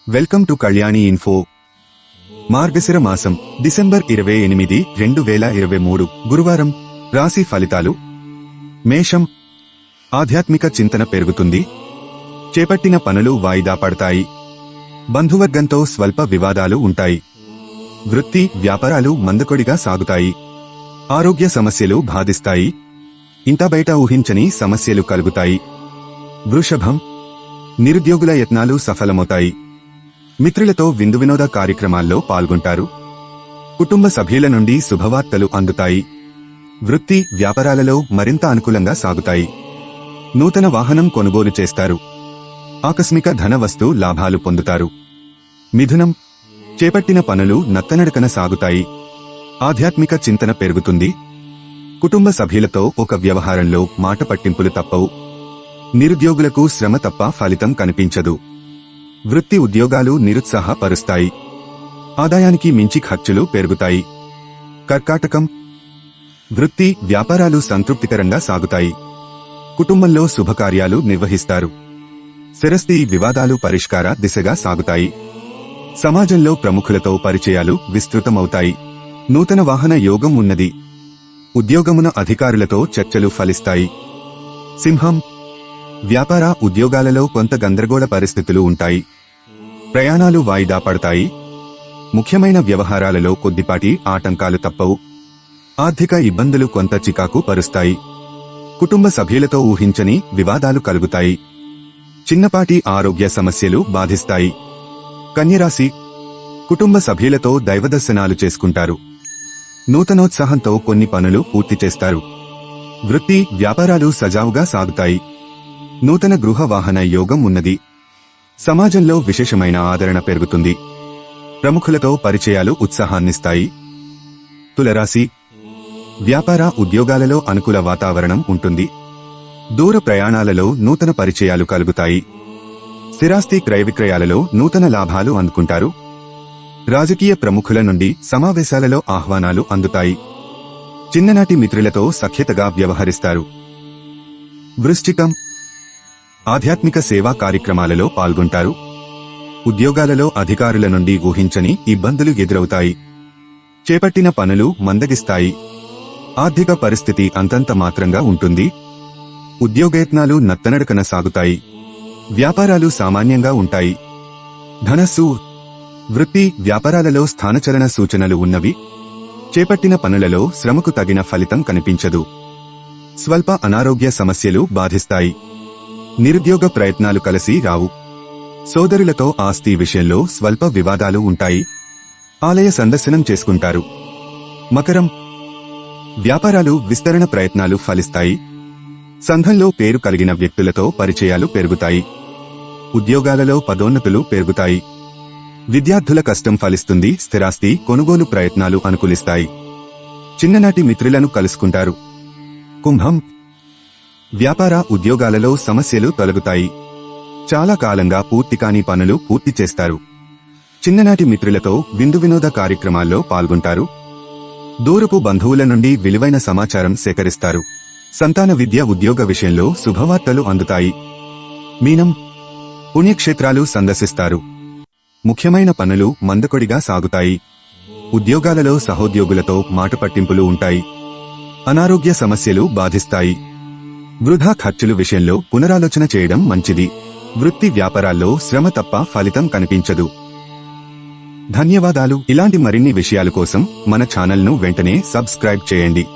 Welcome to Kalyani info. మార్గశిర మాసం December 28, 2023 గురువారం. రాశి ఫలితాలు. మేషం. ఆధ్యాత్మిక చింతన పెరుగుతుంది. చేపట్టిన పనులు వాయిదా పడతాయి. బంధువర్గంతో స్వల్ప వివాదాలు ఉంటాయి. వృత్తి వ్యాపారాలు మందకొడిగా సాగుతాయి. ఆరోగ్య సమస్యలు బాధిస్తాయి. ఇంత బయట ఊహించని సమస్యలు కలుగుతాయి. వృషభం. నిరుద్యోగుల యత్నాలు సఫలమవుతాయి. మిత్రులతో విందు వినోద కార్యక్రమాల్లో పాల్గొంటారు. కుటుంబ సభ్యుల నుండి శుభవార్తలు అందుతాయి. వృత్తి వ్యాపారాలలో మరింత అనుకూలంగా సాగుతాయి. నూతన వాహనం కొనుగోలు చేస్తారు. ఆకస్మిక ధన వస్తు లాభాలు పొందుతారు. మిథునం. చేపట్టిన పనులు నత్తనడకన సాగుతాయి. ఆధ్యాత్మిక చింతన పెరుగుతుంది. కుటుంబ సభ్యులతో ఒక వ్యవహారంలో మాట పట్టింపులు తప్పవు. నిరుద్యోగులకు శ్రమ తప్ప ఫలితం కనిపించదు. వృత్తి ఉద్యోగాలు నిరుత్సాహపరుస్తాయి. ఆదాయానికి మించి ఖర్చులు పెరుగుతాయి. కర్కాటకం. వృత్తి వ్యాపారాలు సంతృప్తికరంగా సాగుతాయి. కుటుంబంలో శుభకార్యాలు నిర్వహిస్తారు. స్థిరస్థి వివాదాలు పరిష్కార దిశగా సాగుతాయి. సమాజంలో ప్రముఖులతో పరిచయాలు విస్తృతమవుతాయి. నూతన వాహన యోగం ఉన్నది. ఉద్యోగమున అధికారులతో చర్చలు ఫలిస్తాయి. సింహం. వ్యాపార ఉద్యోగాలలో కొంత గందరగోళ పరిస్థితులు ఉంటాయి. ప్రయాణాలు వాయిదా పడతాయి. ముఖ్యమైన వ్యవహారాలలో కొద్దిపాటి ఆటంకాలు తప్పవు. ఆర్థిక ఇబ్బందులు కొంత చికాకు పరుస్తాయి. కుటుంబ సభ్యులతో ఊహించని వివాదాలు కలుగుతాయి. చిన్నపాటి ఆరోగ్య సమస్యలు బాధిస్తాయి. కన్యరాశి. కుటుంబ సభ్యులతో దైవదర్శనాలు చేసుకుంటారు. నూతనోత్సాహంతో కొన్ని పనులు పూర్తి చేస్తారు. వృత్తి వ్యాపారాలు సజావుగా సాగుతాయి. నూతన గృహ వాహన యోగం ఉన్నది. సమాజంలో విశేషమైన ఆదరణ పెరుగుతుంది. ప్రముఖులతో పరిచయాలు ఉత్సాహాన్నిస్తాయి. తులరాశి. వ్యాపార ఉద్యోగాలలో అనుకూల వాతావరణం ఉంటుంది. దూర ప్రయాణాలలో నూతన పరిచయాలు కలుగుతాయి. స్థిరాస్తి క్రయ విక్రయాలలో నూతన లాభాలు అందుకుంటారు. రాజకీయ ప్రముఖుల నుండి సమావేశాలలో ఆహ్వానాలు అందుతాయి. చిన్ననాటి మిత్రులతో సఖ్యతగా వ్యవహరిస్తారు. వృశ్చికం. ఆధ్యాత్మిక సేవా కార్యక్రమాలలో పాల్గొంటారు. ఉద్యోగాలలో అధికారుల నుండి ఊహించని ఇబ్బందులు ఎదురవుతాయి. చేపట్టిన పనులు మందగిస్తాయి. ఆర్థిక పరిస్థితి అంతంత మాత్రంగా ఉంటుంది. ఉద్యోగయత్నాలు నత్తనడకన సాగుతాయి. వ్యాపారాలు సామాన్యంగా ఉంటాయి. ధనస్సు. వృత్తి వ్యాపారాలలో స్థానచలన సూచనలు ఉన్నవి. చేపట్టిన పనులలో శ్రమకు తగిన ఫలితం కనిపించదు. స్వల్ప అనారోగ్య సమస్యలు బాధిస్తాయి. నిరుద్యోగ ప్రయత్నాలు కలిసి రావు. సోదరులతో ఆస్తి విషయంలో స్వల్ప వివాదాలు ఉంటాయి. ఆలయ సందర్శనం చేసుకుంటారు. మకరం. వ్యాపారాలు విస్తరణ ప్రయత్నాలు ఫలిస్తాయి. సంఘంలో పేరు కలిగిన వ్యక్తులతో పరిచయాలు పెరుగుతాయి. ఉద్యోగాలలో పదోన్నతులు పెరుగుతాయి. విద్యార్థుల కష్టం ఫలిస్తుంది. స్థిరాస్తి కొనుగోలు ప్రయత్నాలు అనుకూలిస్తాయి. చిన్ననాటి మిత్రులను కలుసుకుంటారు. కుంభం. వ్యాపార ఉద్యోగాలలో సమస్యలు తొలగుతాయి. చాలా కాలంగా పూర్తి కాని పనులు పూర్తి చేస్తారు. చిన్ననాటి మిత్రులతో విందు వినోద కార్యక్రమాల్లో పాల్గొంటారు. దూరపు బంధువుల నుండి విలువైన సమాచారం సేకరిస్తారు. సంతాన విద్య ఉద్యోగ విషయంలో శుభవార్తలు అందుతాయి. మీనం. పుణ్యక్షేత్రాలు సందర్శిస్తారు. ముఖ్యమైన పనులు మందకొడిగా సాగుతాయి. ఉద్యోగాలలో సహోద్యోగులతో మాట పట్టింపులు ఉంటాయి. అనారోగ్య సమస్యలు బాధిస్తాయి. వృధా ఖర్చుల విషయంలో పునరాలోచన చేయడం మంచిది. వృత్తి వ్యాపారాల్లో శ్రమ తప్ప ఫలితం కనిపించదు. ధన్యవాదాలు. ఇలాంటి మరిన్ని విషయాల కోసం మన ఛానల్ను వెంటనే సబ్స్క్రైబ్ చేయండి.